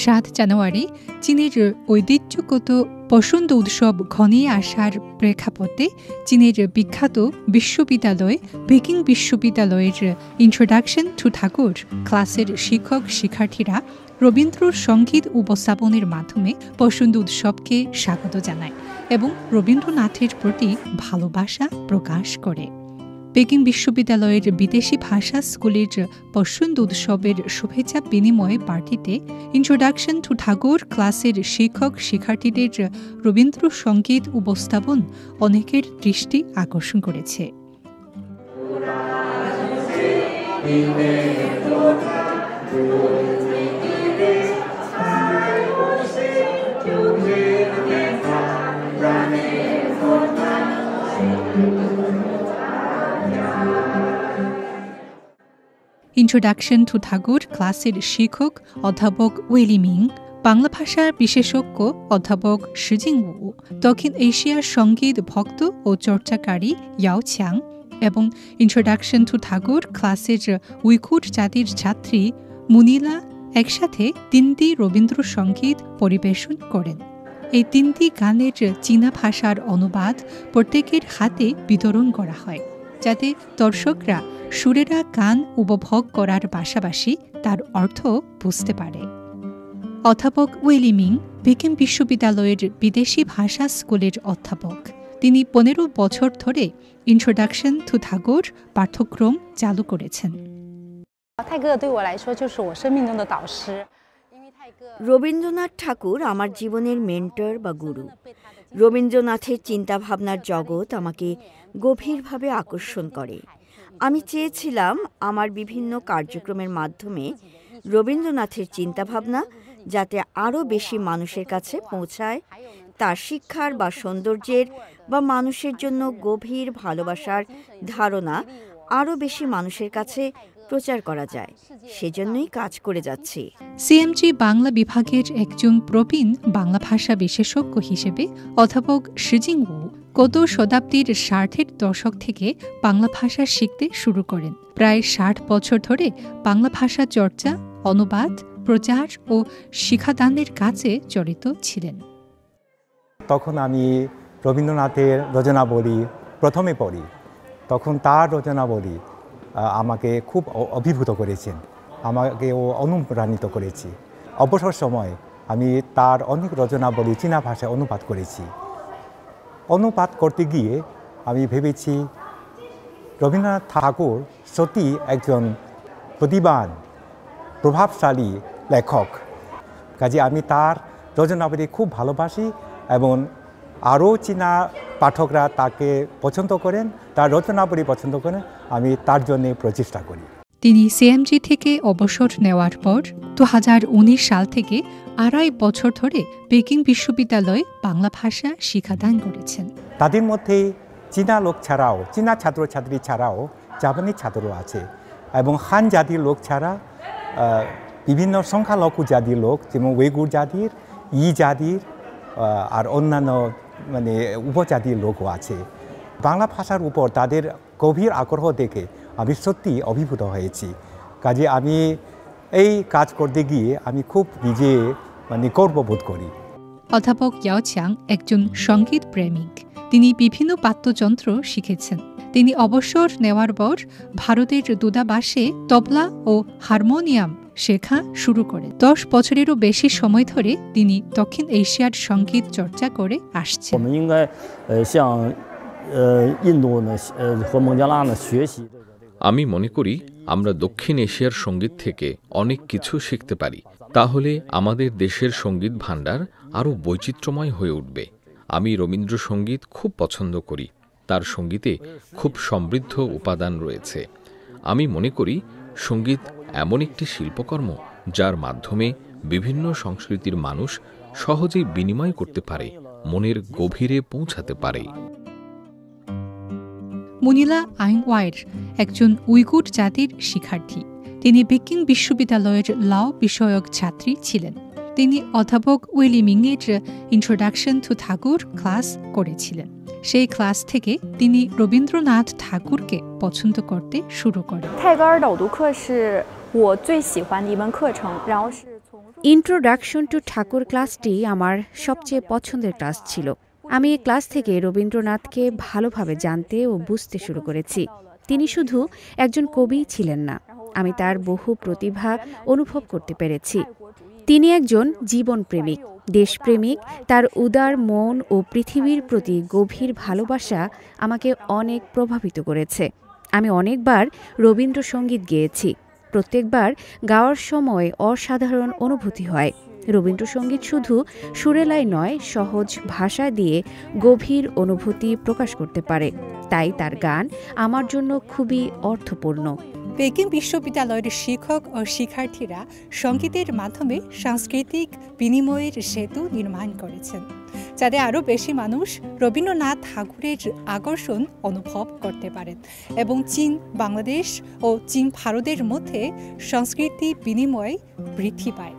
7 জানুয়ারি চীনের ঐতিহ্যগত বসন্ত উৎসব ঘনিয়ে আসার প্রেক্ষাপটে চীনের বিখ্যাত বিশ্ববিদ্যালয় বেকিং বিশ্ববিদ্যালয়ের ইন্ট্রোডাকশন টু ঠাকুর ক্লাসের শিক্ষক শিক্ষার্থীরা রবীন্দ্র সঙ্গীত উপস্থাপনের মাধ্যমে বসন্ত উৎসবকে স্বাগত জানায় এবং রবীন্দ্রনাথের প্রতি ভালোবাসা প্রকাশ করে। বেকিং বিশ্ববিদ্যালয়ের বিদেশি ভাষা স্কুলের বসন্ত উৎসবের শুভেচ্ছা বিনিময় পার্টিতে ইন্ট্রোডাকশন টু ঠাকুর ক্লাসের শিক্ষক শিক্ষার্থীদের রবীন্দ্র সঙ্গীত উপস্থাপন অনেকের দৃষ্টি আকর্ষণ করেছে। ইন্ট্রোডাকশন টু ঠাকুর ক্লাসের শিক্ষক অধ্যাপক ওয়েলি মিং, বাংলা ভাষার বিশেষজ্ঞ অধ্যাপক শিজিং উ, দক্ষিণ এশিয়ার সঙ্গীত ভক্ত ও চর্চাকারী ইয়াও ছিয়াং এবং ইন্ট্রোডাকশন টু ঠাকুর ক্লাসের উইঘুর জাতির ছাত্রী মুনিলা একসাথে 3টি রবীন্দ্রসঙ্গীত পরিবেশন করেন। এই 3টি গানের চীনা ভাষার অনুবাদ প্রত্যেকের হাতে বিতরণ করা হয়, যাতে দর্শকরা সুরেরা গান উপভোগ করার পাশাপাশি তার অর্থ বুঝতে পারে। অধ্যাপক ওয়েলি মিং বেকিং বিশ্ববিদ্যালয়ের বিদেশি ভাষা স্কুলের অধ্যাপক। তিনি 15 বছর ধরে ইন্ট্রোডাকশন টু ঠাকুর পাঠ্যক্রম চালু করেছেন। রবীন্দ্রনাথ ঠাকুর আমার জীবনের মেন্টর বা গুরু। রবীন্দ্রনাথের চিন্তাভাবনার জগৎ আমাকে গভীরভাবে আকর্ষণ করে। আমি চেয়েছিলাম আমার বিভিন্ন কার্যক্রমের মাধ্যমে রবীন্দ্রনাথের চিন্তাভাবনা যাতে আরও বেশি মানুষের কাছে পৌঁছায়, তার শিক্ষার বা সৌন্দর্যের বা মানুষের জন্য গভীর ভালোবাসার ধারণা আরও বেশি মানুষের কাছে প্রচার করা যায়। সেজন্যই কাজ করে যাচ্ছি। সিএমজি বাংলা বিভাগের একজন প্রবীণ বাংলা ভাষা বিশেষজ্ঞ হিসেবে অধ্যাপক শিজিং উ গত শতাব্দীর 60-এর দশক থেকে বাংলা ভাষা শিখতে শুরু করেন। প্রায় 60 বছর ধরে বাংলা ভাষা চর্চা, অনুবাদ, প্রচার ও শিক্ষাদানের কাজে জড়িত ছিলেন। তখন আমি রবীন্দ্রনাথের রচনাবলী প্রথমে পড়ি, তখন তার রচনাবলী আমাকে খুব অভিভূত করেছেন, আমাকে অনুপ্রাণিত করেছি। অবসর সময় আমি তার অনেক রচনাবলী চীনা ভাষায় অনুবাদ করেছি। অনুবাদ করতে গিয়ে আমি ভেবেছি রবীন্দ্রনাথ ঠাকুর সত্যি একজন প্রতিভাবান প্রভাবশালী লেখক, কাজে আমি তার রচনাবলী খুব ভালোবাসি এবং আরও চীনা পাঠকরা তাকে পছন্দ করেন, তার রচনাবলী পছন্দ করেন, আমি তার জন্য প্রচেষ্টা করি। তিনি সিএমজি থেকে অবসর নেওয়ার পর 2019 সাল থেকে 2.5 বছর ধরে বেকিং বিশ্ববিদ্যালয়ে বাংলা ভাষা শিক্ষাদান করেছেন। তাদের মধ্যে চীনা লোক ছাড়াও, চীনা ছাত্রছাত্রী ছাড়াও জাপানি ছাত্রও আছে এবং হান জাতির লোক ছাড়া বিভিন্ন সংখ্যালঘু জাতির লোক, যেমন উইঘুর জাতির, জাতির আর অন্যান্য উপজাতির লোকও আছে। বাংলা ভাষার উপর তাদের গভীর আগ্রহ দেখে আমি সত্যি অভিভূত হয়েছি। কাজে আমি এই কাজ করতে গিয়ে আমি খুব নিজে গর্ববোধ করি। অধ্যাপক ইয়াও ছিয়াং একজন সঙ্গীত প্রেমিক। তিনি বিভিন্ন বাদ্যযন্ত্র শিখেছেন। তিনি অবসর নেওয়ার পর ভারতের দূতাবাসে তবলা ও হারমোনিয়াম শেখা শুরু করেন। 10 বছরেরও বেশি সময় ধরে তিনি দক্ষিণ এশিয়ার সঙ্গীত চর্চা করে আসছেন। আমি মনে করি আমরা দক্ষিণ এশিয়ার সঙ্গীত থেকে অনেক কিছু শিখতে পারি, তাহলে আমাদের দেশের সঙ্গীত ভাণ্ডার আরও বৈচিত্র্যময় হয়ে উঠবে। আমি রবীন্দ্রসঙ্গীত খুব পছন্দ করি, তার সঙ্গীতে খুব সমৃদ্ধ উপাদান রয়েছে। আমি মনে করি সঙ্গীত এমন একটি শিল্পকর্ম যার মাধ্যমে বিভিন্ন সংস্কৃতির মানুষ সহজেই বিনিময় করতে পারে, মনের গভীরে পৌঁছাতে পারে। মুনিলা আইংওয়ার একজন উইঘুর জাতির শিক্ষার্থী। তিনি বেকিং বিশ্ববিদ্যালয়ের লাও বিষয়ক ছাত্রী ছিলেন। তিনি অধ্যাপক ওয়েলি মিংয়ের ইন্ট্রোডাকশন টু ঠাকুর ক্লাস করেছিলেন। সেই ক্লাস থেকে তিনি রবীন্দ্রনাথ ঠাকুরকে পছন্দ করতে শুরু করেন। ইন্ট্রোডাকশন টু ঠাকুর ক্লাসটি আমার সবচেয়ে পছন্দের ক্লাস ছিল। আমি এই ক্লাস থেকে রবীন্দ্রনাথকে ভালোভাবে জানতে ও বুঝতে শুরু করেছি। তিনি শুধু একজন কবিই ছিলেন না, আমি তার বহু প্রতিভা অনুভব করতে পেরেছি। তিনি একজন জীবনপ্রেমিক, দেশপ্রেমিক। তার উদার মন ও পৃথিবীর প্রতি গভীর ভালোবাসা আমাকে অনেক প্রভাবিত করেছে। আমি অনেকবার রবীন্দ্রসঙ্গীত গেয়েছি। প্রত্যেকবার গাওয়ার সময় অসাধারণ অনুভূতি হয়। রবীন্দ্রসঙ্গীত শুধু সুরেলাই নয়, সহজ ভাষা দিয়ে গভীর অনুভূতি প্রকাশ করতে পারে। তাই তার গান আমার জন্য খুবই অর্থপূর্ণ। পেকিং বিশ্ববিদ্যালয়ের শিক্ষক ও শিক্ষার্থীরা সঙ্গীতের মাধ্যমে সাংস্কৃতিক বিনিময়ের সেতু নির্মাণ করেছেন, যাতে আরও বেশি মানুষ রবীন্দ্রনাথ ঠাকুরের আকর্ষণ অনুভব করতে পারেন এবং চীন বাংলাদেশ ও চীন ভারতের মধ্যে সংস্কৃতি বিনিময় বৃদ্ধি পায়।